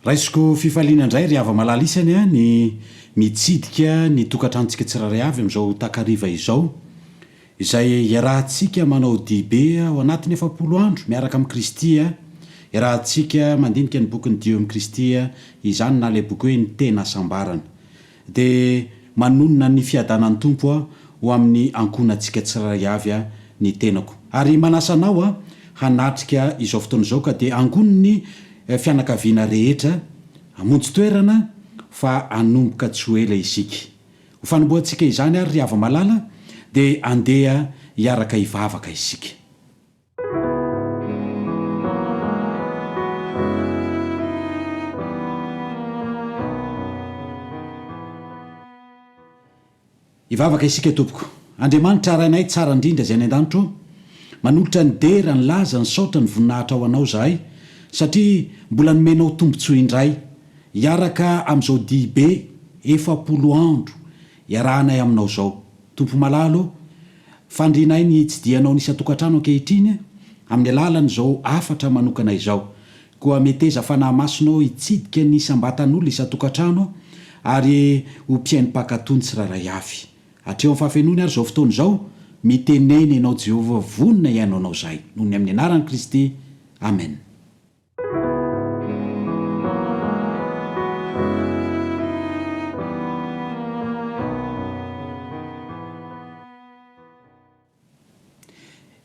raisiko fifaliana indray ry ava malalisany a ny mitsidika ny tokatranontsika tsiraray avy am'izao takariva izao izay iarahantsika manao dibe ao anatin'ny 70 andro miaraka amin'i Kristy a iarahantsika mandinika ny bokyny Dio amin'i Kristy a izany na le boky hoe ny tena sambarana de manonona ny fiadanan'ny tompo a ho amin'ny ankonantsika tsiraray avy a ny tenako ary manasanao a hanatrika izao fotoana izao ka de angonony fianakaviana rehetra amonjy toerana fa anomboka tsy ho ela isika ho fanomboantsika izany ary ry ava malala de andeha hiaraka hivavaka isika. Hivavaka isika tompoko. Andriamanitra arainay tsara indrindra zay any an-danitro manolotra ny dera ny laza ny saotra ny voninahitra ao anao zahay satria mbola nomenao tombontsoa indray hiaraka am'izao dibe 70 andro iarahanay aminao zao. Tompo malalo fandrinay ny tsidianao nisatokantrano ankehitriny amin'ny alalany zao afatra manokana izao koa meteza fanahy masonao hitsidika ny sambatan'olona isatokantrano ary ho mpiainy pakatony tsiraray avy hatreo amin'ny fahafenony ary zao fotoana zao miteneny ianao Jehova vonina ianao anao zahay noho ny amin'ny anaran'i Kristy amen.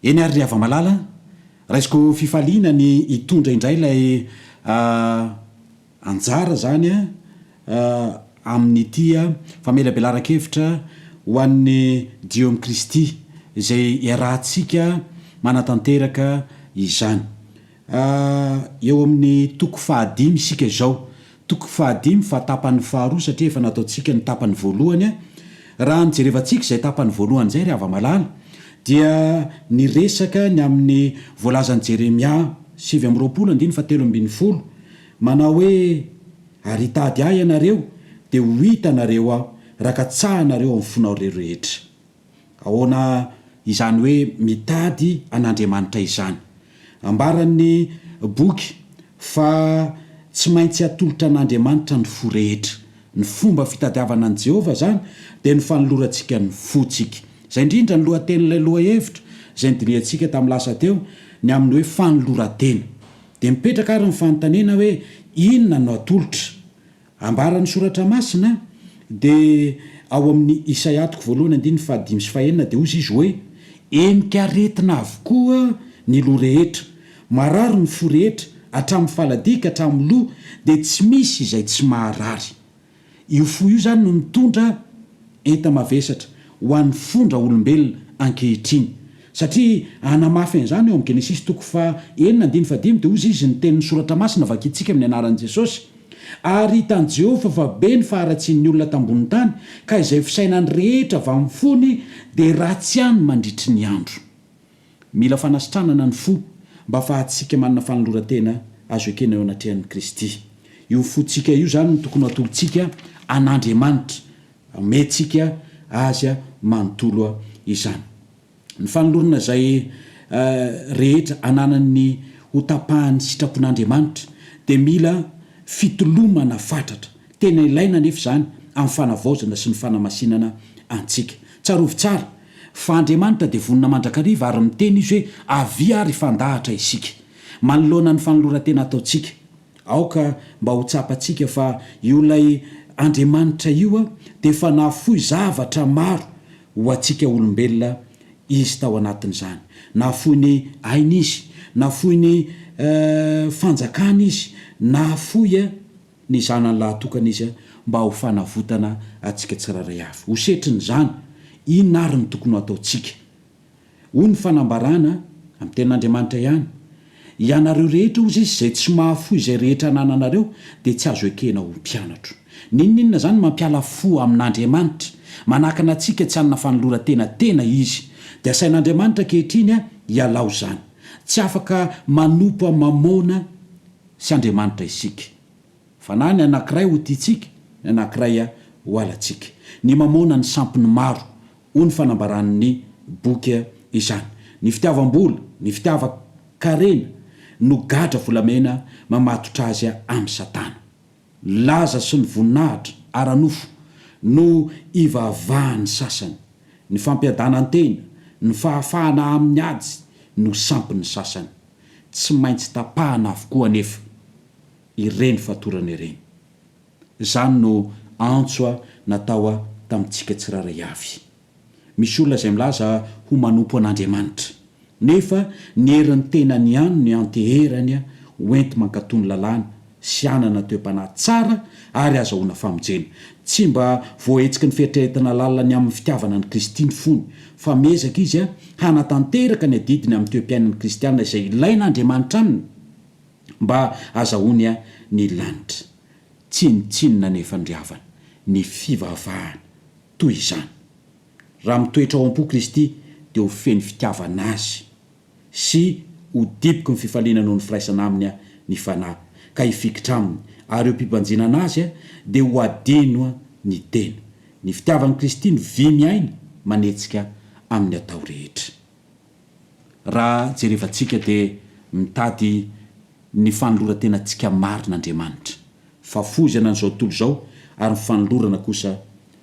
Eny ary ry ava malala raisiko fifaliana ny hitondra indray ilay anjara zany amin'ny tia famelabelara-kevitra ho an'ny Dio amin'i Kristy izay iarahantsika manatanteraka izany eo amin'ny toko 5 isika izao toko 5 fa tapan'ny 2 satria efa nataontsika ny tapan'ny voalohany raha nijerevantsika izay tapan'ny voalohany zay ry ava malala dia ny resaka ny amin'ny voalazan'i Jeremia 7:20 manao hoe ary hitady ahy ianareo de ho hitanareo aho rakatsahanareo amin'ny fonao rehetra ahoana izany hoe mitady an'Andriamanitra izany ambaran'ny boky fa tsy maintsy atolotra an'Andriamanitra ny fo rehetra ny fomba fitadiavana an' Jehova zany de ny fanolorantsika ny fotsika zay indrindra ny lohaten'ilay loha hevitra zay nidiniantsika tamin'ny lasa teo ny amin'ny hoe fanolorantena de mipetraka ary ny fanontaniana hoe inona no atolotra ambaran'ny soratra masina de ao amin'ny Isaia 1:5 de ozy izy hoe enika aretina avokoa ny loha rehetra marary ny fo rehetra hatramin'ny faladika hatramin'ny loha de tsy misy izay tsy maharary io fo io zany no mitondra enta mavesatra ho an'ny fondra olombelona ankehitriny satria anamafy an'izany eo amin'ny Genesis 9:5 de ozy izy ny tenin'ny soratra masina vakitsika amin'ny anaran'i Jesosy ary hitan'i Jehova fa be ny faharatsian'ny olona tambony tany ka izay fisainany rehetra va mifony de ratsy ihany mandritry ny andro. Mila fanasitranana ny fo mba fahatsika manana fanolorantena azo ekena eo anatrehan'i Kristy. Io fotsika io zany no tokony atolotsika an'Andriamanitra mentsika azy manontolo izany ny fanolorana zay rehetra ananany ho tapahan'ny sitrapon'Andriamanitra de mila fitolomana fatratra tena ilaina nefa zany amin'ny fanavaozana sy ny fanamasinana antsika tsarovy tsara fa Andriamanitra de vonina mandrakariva ary miteny izy hoe avia ary fandahatra isika manoloana ny fanolorantena ataotsika aoka mba ho tsapatsika fa io lay Andriamanitra io de fa nafoy zavatra maro ho atsika olombelona izy tao anatin'izany nafoy ny aina izy nafoy ny fanjakana izy nafoy ny zanany lahatokana izy mba ho fanavotana atsika tsiraray avy ho setriny zany inona ary ny tokony ataotsika ho ny fanambarana amin'ny tenin'Andriamanitra ihany ianareo rehetra ozy izy zay tsy mahafoy izay rehetra anananareo de tsy azo ekena ho mpianatro ninninona zany mampiala fo amin'Andriamanitra manakana atsika tsy hanana fanolorantena tena izy de asain'Andriamanitra kehitriny hialao zany tsy afaka manompo mamona sy Andriamanitra isika fa na ny anankiray ho tiatsika ny anankiray ho alatsika ny mamona ny sampiny maro ho ny fanambaran'ny boky izany ny fitiavam-bola ny fitiava-karena no gadra volamena mamatotra azy amin'ny Satana laza sy ny voninahitra ara-nofo no ivavahany sasany, ny fampiadanantena, ny fahafahana amin'ny ady no sampiny sasany, tsy maintsy tapahana avokoa anefa ireny fatorana ireny. Zany no antsoa natao a tamintsika tsiraray avy. Misy olona izay milaza ho manompo an'Andriamanitra, nefa ny herin'ny tenany ihany ny anteherany a hoenty mankatony lalàna sy anana toe-panahy tsara ary azahoana famonjena. Tsy mba voahetsiky ny fieritreretana lalany amin'ny fitiavana ny Kristy ny fony, fa miezaka izy a hanatanteraka ny adidiny amin'ny toe-piainan'ny kristianina izay ilain'Andriamanitra aminy mba azahoany a ny lanitra. Tsinitsinina nefa ndriavana ny fivavahana toy izany. Raha mitoetra ao am-po Kristy dia ho feny fitiavana azy sy ho dipoky ny fifaliana noho ny firaisana aminy ny fanahy ka hifikitra aminy, ary eo mpibanjinana azy dia ho adino ny tena. Ny fitiavan'ny Kristy ny vy miaina manetsika amin'ny atao rehetra. Raha jerevantsika dia mitady ny fanoloran-tenantsika marin'Andriamanitra, fafozana n'izao tontolo izao ary ny fanolorana kosa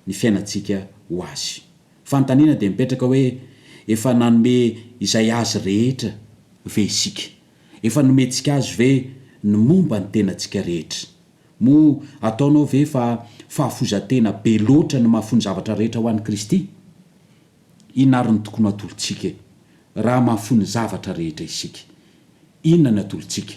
ny fiainantsika ho azy. Fanontaniana dia mipetraka hoe efa nanome izay azy rehetra ve isika? Efa nomentsika azy ve ny momba ny tenantsika rehetra? Mo ataonao ve fa fahafozantena be loatra ny mahafony zavatra rehetra ho an'i Kristy? Inona ary ny tokony atolontsika raha mahafony zavatra rehetra isika? Inona ny atolontsika?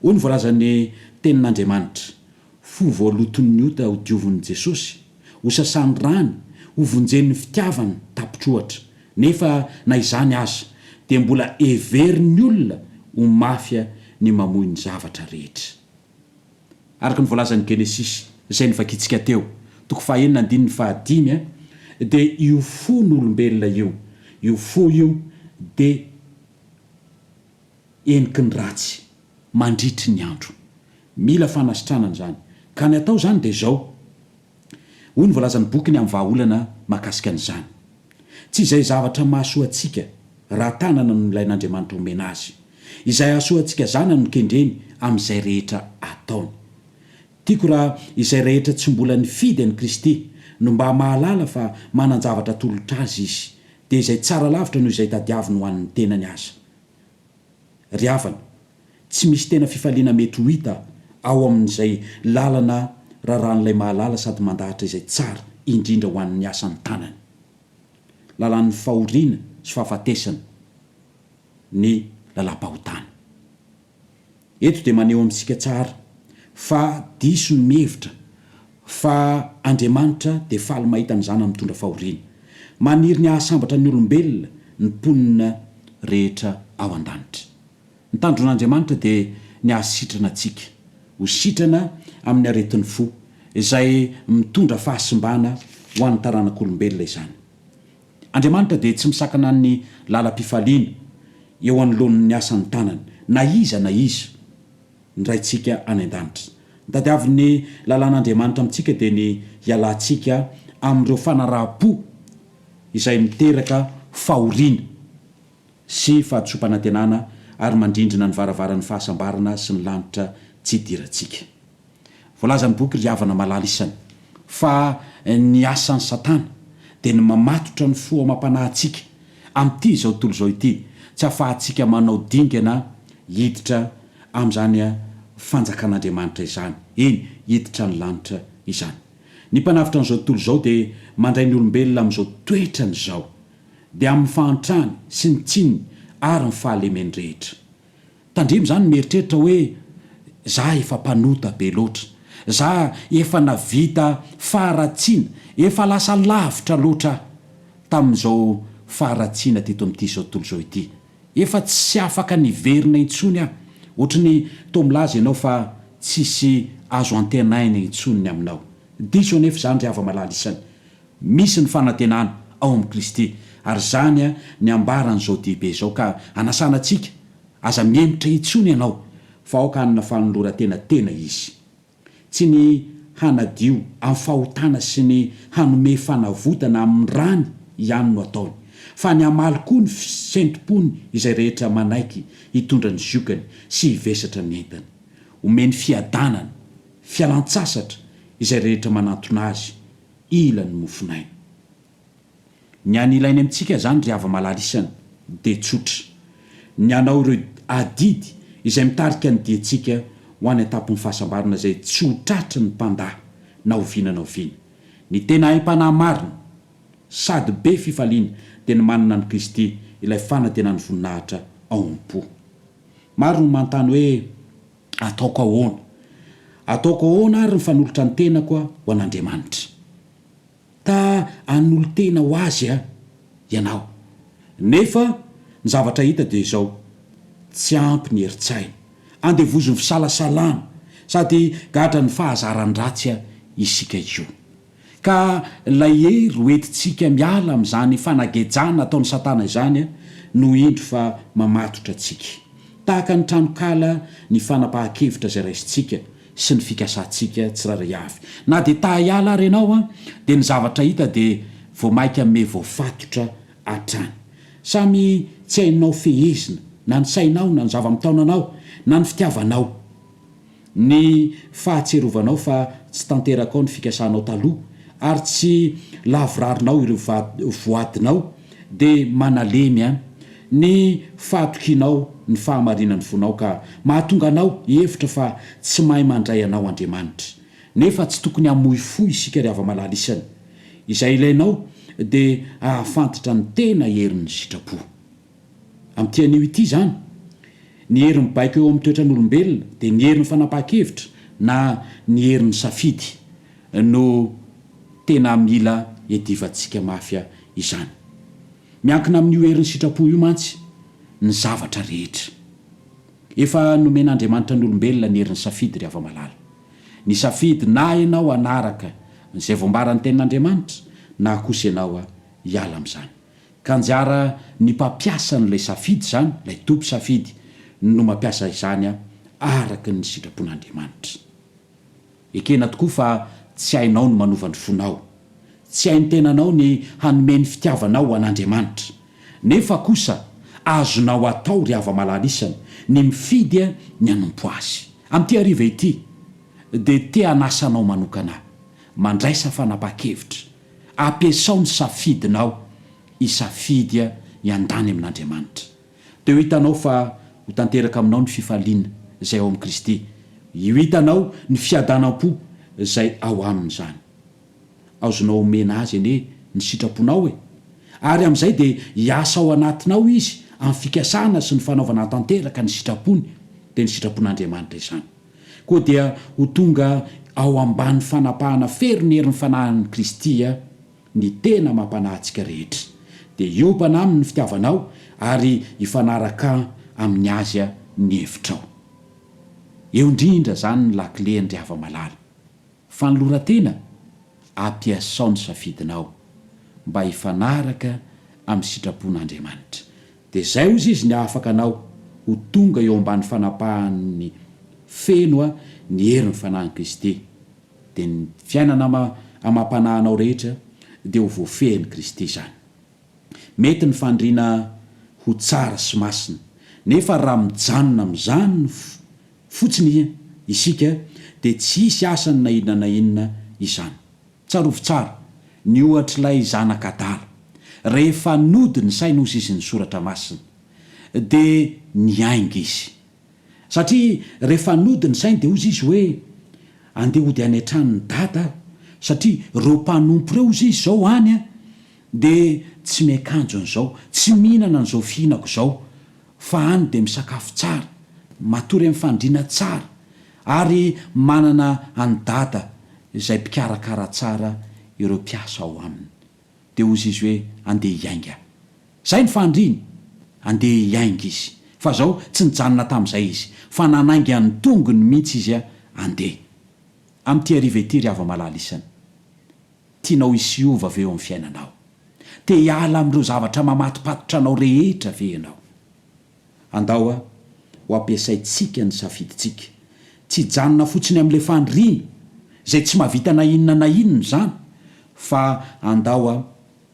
Hoy ny voalazan'ny tenin'Andriamanitra: fo voaloton'ny ota ho diovon'i Jesosy, ho sasany rany, ho vonjen'ny fitiavany tapitrohatra. Nefa na izany aza dia mbola heverin'ny olona ho mafia ny mamoy ny zavatra rehetra. Araka ny voalazan'ny Genesisy izay nivakitsika teo, toko 4:5 dia io fo n'olombelona io fo io dia eniky ny ratsy mandritry ny andro. Mila fanasitranana zany. Ka ny atao zany dia izao. Hoy ny voalazan'ny bokiny amin'ny vahaolana mahakasika an'izany: tsy izay zavatra mahasoa antsika raha tanana no ilain'Andriamanitra omena azy, izay ahasoa antsika zanany no kendreny amin'izay rehetra ataony. Tiako raha izay rehetra tsy mbola nifidy an'i Kristy no mba mahalala fa manan-javatra tolotra azy izy, dia izay tsara lavitra noho izay tadiaviny ho an'ny tenany aza. Ry havana, tsy misy tena fifaliana mety ho hita ao amin'izay lalana raharan'ilay mahalala sady mandahatra izay tsara indrindra ho an'ny asan'ny tanany. Lalan'ny fahoriana sy fahafatesana ny lalam-pahotana. Eto dia maneho amintsika tsara fa diso ny mihevitra fa Andriamanitra dia faly mahita ny zanany mitondra fahoriana, maniry ny ahasambatra ny olombelona ny mponina rehetra ao an-danitra. Ny tandron'Andriamanitra dia ny ahasitrana antsika ho sitrana amin'ny aretin'ny fo izay mitondra fahasimbana ho an'ny taranak'olombelona izany. Andriamanitra dia tsy misakana ny lalam-pifaliana eo anoloan'ny asan'ny tanany, na iza ny raintsika any an-danitra. Ny tadiavin'ny lalàn'Andriamanitra amintsika dia ny hialantsika amin'ireo fanaraha-po izay miteraka fahoriana sy fahadisom-panantenana ary mandrindrina ny varavaran'ny fahasambarana sy ny lanitra tsy hidirantsika. Voalazan'ny boky ry havana malala isany fa ny asan'ny Satana dia ny mamatotra ny fo amam-panahintsika amin'ity izao tontolo izao ity, tsy ahafahantsika manao dingana hiditra amin'izany fanjakan'Andriamanitra izany, eny hiditra ny lanitra izany. Ny mpanavitra n'izao tontolo izao dia mandray ny olombelona amin'izao toetrany izao, dia amin'ny fahantrany sy ny tsininy ary ny fahalemeny rehetra. Tandrimy zany mieritreritra hoe za efa mpanota be loatra, za efa navita faharatsiana, efa lasa lavitra loatra tamin'izao faharatsiana teto amin'ity izao tontolo izao ity, efa tsy afaka niverina intsony aho, ohatrany toa milaza ianao fa tsisy azo antenaina intsony ny aminao. Diso anefa zany ry hava malala isany, misy ny fanantenana ao amin'i Kristy, ary zany ny ambaran'izao dibe izao, ka anasana antsika aza miemitra intsony ianao fa aoka hanana fanoloran-tena tena izy, tsy ny hanadio amin'ny fahotana sy ny hanome fanavotana amin'ny rany ihany no ataony, fa ny hamaly koa ny fisentim-pony izay rehetra manaiky hitondra ny ziokany sy hivesatra ny entany, omeny fiadanana fialan-tsasatra izay rehetra manatona azy ilany mofinaina. Ny any ilainy amintsika zany ry hava-malalisana de tsotra, ny anao ireo adidy izay mitarika ny diantsika ho any an-tampon'ny fahasambarana izay tsy ho tratra ny mpandahy na oviana na oviana. Ny tena haim-panahy marina sady be fifaliana dia ny manana ny Kristy ilay fanantenany voninahitra ao am-po. Maro no manontany hoe ataoko ahoana? Ataoko ahoana ary ny fanolotra ny tenako ho an'Andriamanitra? Ta an'olo tena ho azy ianao. Nefa ny zavatra hita dia izao, tsy ampy ny heritsaina, andevozon'ny fisalasalana sady gahatra ny fahazaran-dratsy isika io. Ka lay hery hoentintsika miala amin'izany fanagejana ataon'ny satana izany no indro fa mamatotra antsika. Tahaka ny tranokala ny fanapahan-kevitra izay raisintsika sy ny fikasantsika tsiraray avy. Na dia ta hiala ary ianao dia ny zavatra hita dia voamaika me voafatotra hatrany. Samy tsy hainao fehezina na ny sainao na ny zava-mitaonanao na ny fitiavanao, ny fahatserovanao fa tsy tanteraka ao ny fikasanao taloha ary tsy lavirarinao ireo voadinao dia manalemy ny fahatokianao ny fahamarinany fonao ka mahatonga anao hevitra fa tsy mahay mandray anao Andriamanitra. Nefa tsy tokony hamoy fo isika ry hava-malalisana. Izay ilainao dia ahafantatra ny tena herin'ny sitrapo. Amin'ity anio ity zany, ny hery mibaiko eo amin'ny toetran'olombelona dia ny herin'ny fanapahan-kevitra na ny herin'ny safidy no tena mila edivantsika mafia izany. Miankina amin'io herin'ny sitrapo io mantsy ny zavatra rehetra. Efa nomen'Andriamanitra ny olombelona ny herin'ny safidy ry hava-malala. Ny safidy na ianao anaraka izay voambaran'ny tenin'Andriamanitra na kosa ianao hiala amin'izany. Kanjara ny mpampiasa n'ilay safidy zany, ilay tompy safidy no mampiasa izany araka ny sitrapon'Andriamanitra. Ekena tokoa fa tsy hainao ny manova ny fonao, tsy hainy tenanao ny hanome ny fitiavanao an'Andriamanitra. Nefa kosa azonao atao ry hava-malalisana ny mifidy ny hanompo azy. Amin'ity hariva ity dia te hanasanao manokana mandraisa fanapahan-kevitra, ampiasao ny safidinao isafidy hiandany amin'Andriamanitra. Teo hitanao fa ho tanteraka aminao ny fifaliana izay ao amin'ny Kristy. Io hitanao ny fiadanam-po izay ao aminy zany. Azonao omena azy anie ny sitraponao ary amin'izay dia hiasa ao anatinao izy amin'ny fikasana sy ny fanaovana tanteraka ny sitrapony dia ny sitrapon'Andriamanitra izany. Koa dia ho tonga ao ambany fanapahana fery herin'ny fanahin'ny Kristy ny tena mampanahintsika rehetra. Dia hiobana aminy ny fitiavanao ary hifanaraka amin'ny azy ny hevitrao. Eo indrindra zany ny lakile ny hava-malala. Fanoloran-tena, ampiasao ny safidinao mba hifanaraka amin'ny sitrapon'Andriamanitra. Dia izay ozy izy ny afaka anao ho tonga eo ambany fanapahan'ny feno ny herin'ny fanahin'ny Kristy. Dia ny fiainana amam-panahinao rehetra dia ho voafehin'ny Kristy zany. Mety ny fandriana ho tsara sy masina, nefa raha mijanona amin'izany fotsiny isika dia tsy hisy asany na inona na inona izany. Tsarovy tsara ny ohatr'ilay zanak'Adala rehefa nody ny saina ozy izy ny soratra masina dia niainga izy. Satria rehefa nody ny saina dia ozy izy hoe andeha hody any an-tranony dada, satria reo mpanompo reo ozy izy zao any dia tsy miakanjo an'izao, tsy mihinana an'izao fihinako izao, fa any dia misakafo tsara, matory amin'ny fandriana tsara ary manana any dada izay mpikarakara tsara ireo mpiasa ao aminy. Dia ozy izy hoe andeha hiainga. Zay ny fandriny, andeha hiainga izy. Fa zao tsy nijanona tamin'izay izy, fa nanainga ny tongony mihitsy izy andeha. Amin'ity hariva ity ry hava-malalisana, tianao hisiova ve eo amin'ny fiainanao? Te hiala amin'ireo zavatra mamatopatotra anao rehetra ve ianao? Andao ho ampiasaintsika ny safiditsika, tsy janona fotsiny amin'ilay fandriana izay tsy mahavita na inona na inona zany, fa andao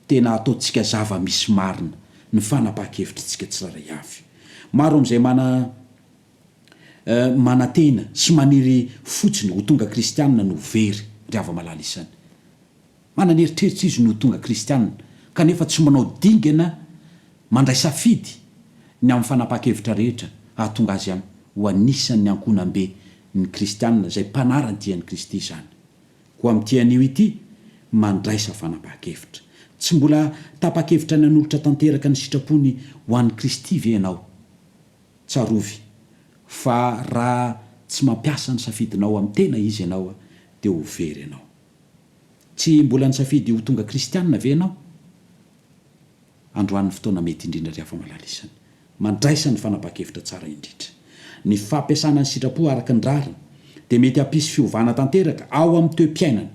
tena ataontsika zava-misy marina ny fanapahan-kevitritsika tsiraray avy. Maro amin'izay mana manatena sy maniry fotsiny ho tonga kristianina no very ry ava-malala isany manany eritreritra izy no tonga kristianina kanefa tsy manao dingana mandray safidy ny amin'ny fanapa-kevitra rehetra ahatonga azy ho anisan'ny ankonambe ny kristianina zay mpanarany tian'ny kristy zany koa am'tian'io ity mandraisa fanapa-kevitra tsy mbola tapa-kevitra ny anolotra tanteraka ny sitrapony ho an'ny kristy ve ianao tsarovy fa raha tsy mampiasa ny safidinao amin'ny tena izy ianao dia ho very ianao tsy mbola ny safidy ho tonga kristianina ve ianao androan'ny fotoana mety indrindra ry afa-malala isany mandraisa ny fanapa-kevitra tsara indrindra ny fampiasana ny sitrapo araka ny rarina dia mety hampisy fiovana tanteraka ao amin'ny toe-piainana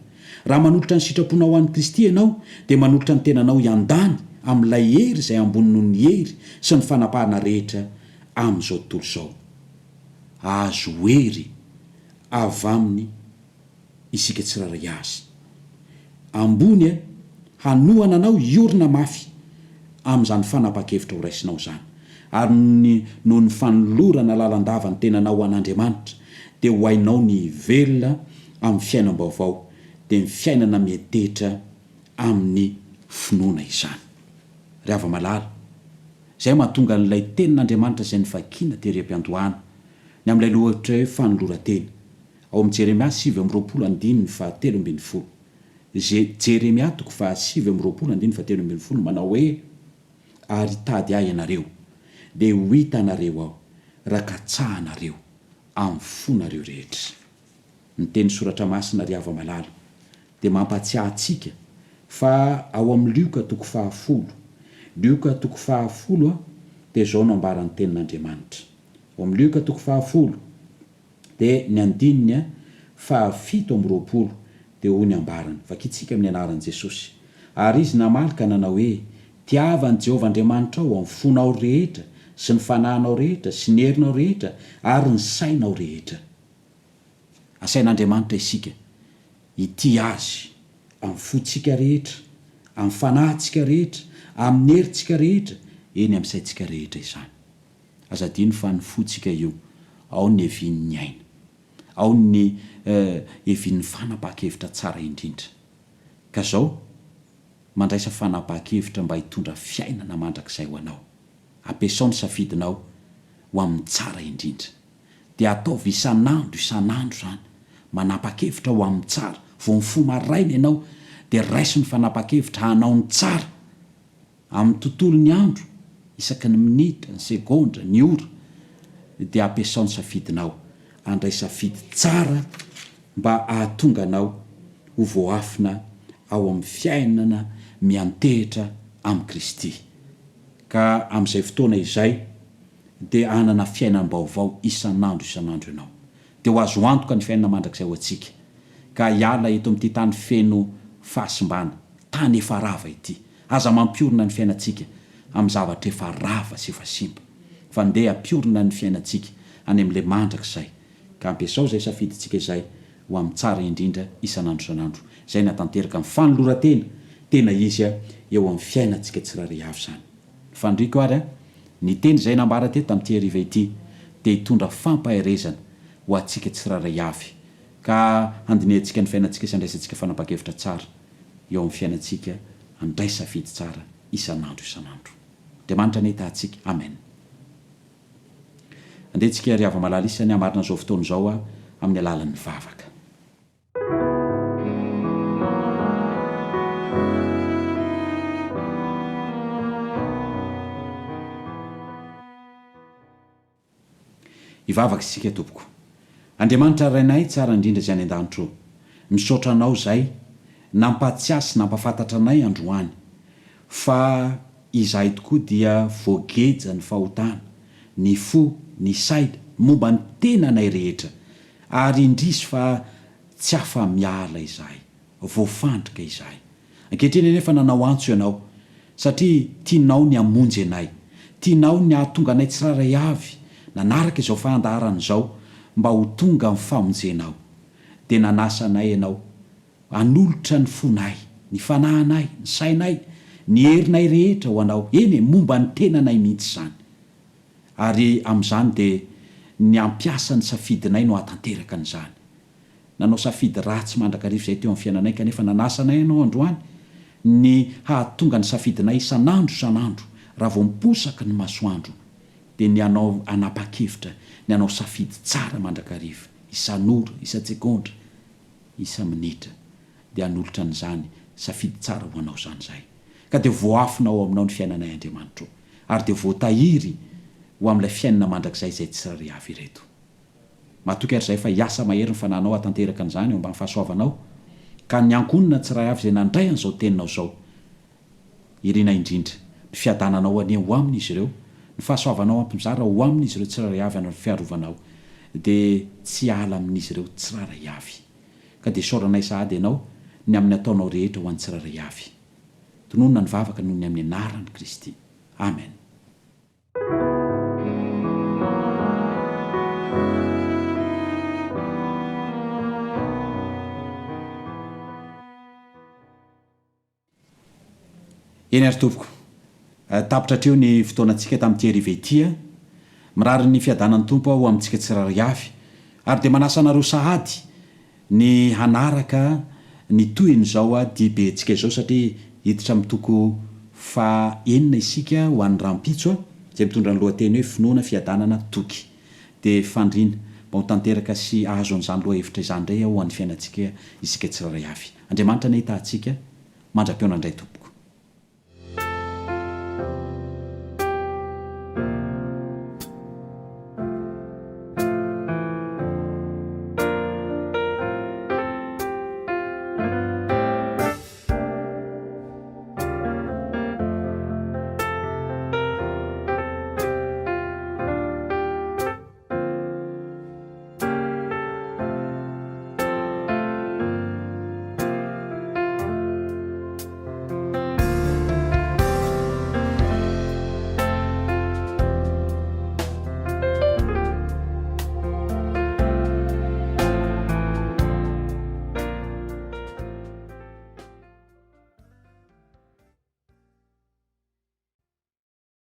raha manolotra ny sitrapona ho an'ny kristy ianao dia manolotra ny tenanao iandany amin'ilay hery izay ambony noho ny hery sy ny fanapahana rehetra amin'izao tontolo izao azo hery avy aminy isika tsiraray azy ambony hanohana anao iorina mafy amin'izany fanapa-kevitra ho raisinao zany ary noho ny fanolorana lalandava ny tenanao ho an'Andriamanitra dia ho hainao ny velona amin'ny fiainam-baovao dia ny fiainana mietehitra amin'ny finoana izany ry ava-malala zay mahatonga n'ilay tenin'Andriamanitra izay nyvakiana tery-am-piandohana ny amin'ilay lohatra hoe fanolora-tena ao amin'ny Jeremia 7:7-10 Jeremia 7:7-10 manao hoe ary tady ahy ianareo dia ho hita anareo aho raha katsahanareo amin'ny fonareo rehetra ny teny soratra masina ry ava-malala dia mampatsiahy antsika fa ao amin'ny Lioka 10 Lioka 10 dia zao no ambaran'ny tenin'Andriamanitra ao amin'ny Lioka 10 dia ny andininy 7:20 dia ho ny ambarany vakitsika amin'ny anaran'i Jesosy ary izy namalika nanao hoe tiavany Jehovah Andriamanitra ao amin'ny fonao rehetra sy ny fanahinao rehetra sy ny herinao rehetra ary ny sainao rehetra asain'Andriamanitra isika ity azy amin'ny fontsika rehetra amin'ny fanahintsika rehetra amin'ny herintsika rehetra eny amin'ny saintsika rehetra izany azadino fa ny fontsika io ao ny hevin'ny aina ao ny hevin'ny fanapa-kevitra tsara indrindra ka zao mandraisa fanapa-kevitra mba hitondra fiainana mandrakizay ho anao ampiasao ny safidinao ho amin'ny tsara indrindra dia ataovy isan'andro zany manapa-kevitra ho amin'ny tsara vo ny fo maraina ianao dia raiso ny fanapa-kevitra hanao ny tsara amin'ny tontolo ny andro isaky ny minitra ny segondra ny ora dia ampiasao ny safidinao andray safidy tsara mba ahatonga anao ho voafina ao amin'ny fiainana miantehitra amin'ny Kristy ka amin'izay fotoana izay dia anana fiainan-baovao isan'andro ianao dia ho azo antoka ny fiainana mandrakizay ho antsika ka hiala eto amin'ity tany feno fahasimbana tany efa rava ity aza mampiorina ny fiainantsika amin'ny zavatra efa rava sy efa simba fa ndeha ampiorina ny fiainantsika any amin'ilay mandrakizay ka ampiasao izay safidintsika izay ho amin'ny tsara indrindra isan'andro izay natanteraka amin'ny fanolora-tena tena izy eo amin'ny fiainantsika tsiraray avy zany fandriko ary ny teny izay nambara teto tamin'ity hariva ity dia hitondra fampaherezana ho antsika tsiraray avy ka handinihantsika ny fiainantsika sy andraisantsika fanapa-kevitra tsara eo amin'ny fiainantsika andray safidy tsara isan'andro dia manitra ny hitantsika amen andehantsika ry ava-malala isany hamarina zao fotoana zao amin'ny alalan'ny vavaka ivavaka isika tompoko Andriamanitra rainay tsara indrindra izay any an-danitro misaotra anao zay nampatsiasy nampafantatra anay androany fa izahay tokoa dia voageja ny fahotana ny fo ny saina momba ny tenanay rehetra ary indrisy fa tsy afa miala izahay voafandrika izahay ankehitriny nefa nanao antso ianao satria tianao ny amonjy anay tianao ny ahatonga anay tsiraray avy nanaraka izao fahandaharana izao mba ho tonga amin'ny famonjenao dia nanasa anay ianao anolotra ny fonay ny fanahinay ny sainay ny herinay rehetra ho anao eny momba ny tenanay mihitsy zany ary amin'izany dia ny ampiasany safidinay no atanteraka an'izany nanao safidy ratsy mandrakarivo zay teo amin'ny fiainanay kanefa nanasanay anao androany ny hahatonga ny safidinay isan'andro raha vao miposaka ny masoandro dia ny anao anapa-kevitra ny anao safidy tsara mandrakarivo isan'ora isan-tsekondra isa-minitra dia hanolotra n'izany safidy tsara ho anao zany zay ka dia voafinao aminao ny fiainanay Andriamanitra ary dia voatahiry ho amin'ilay fiainana mandrakizay zay tsirary avy ireto matoky ary zay fa hiasa mahery ny fananao atanteraka an'izany eo mba fahasoavanao ka ny ankonina tsiray avy zay nandray an'izao teninao zao irina indrindra ny fiadananao anie ho amin'izy ireo ny fahasoavanao ampimizara ho amin'izy ireo tsiraray avy amin'ny fiarovanao dia tsy ala amin'izy ireo tsiraray avy ka dia soranay sahady ianao ny amin'ny ataonao rehetra ho an'ny tsiraray avy tononona ny vavaka noho ny amin'ny anaran'i Kristy amen. Eny ary tompoko tapitra hatreo ny fotoanantsika tamin'ity hariva ity mirary ny fiadanan'ny tompo aho amintsika tsiraray avy ary dia manasa anareo sahady ny hanaraka ny toyny zao dibe antsika izao satria hiditra mitoko fa enina isika ho an'ny rampitso zay mitondra ny lohateny hoe finoana fiadanana toky dia fandrina mba ho tanteraka sy ahazo an'izany loha hevitra izany indray ho an'ny fiainantsika isika tsiraray avy. Andriamanitra ny hitantsika mandra-peona indray tompo.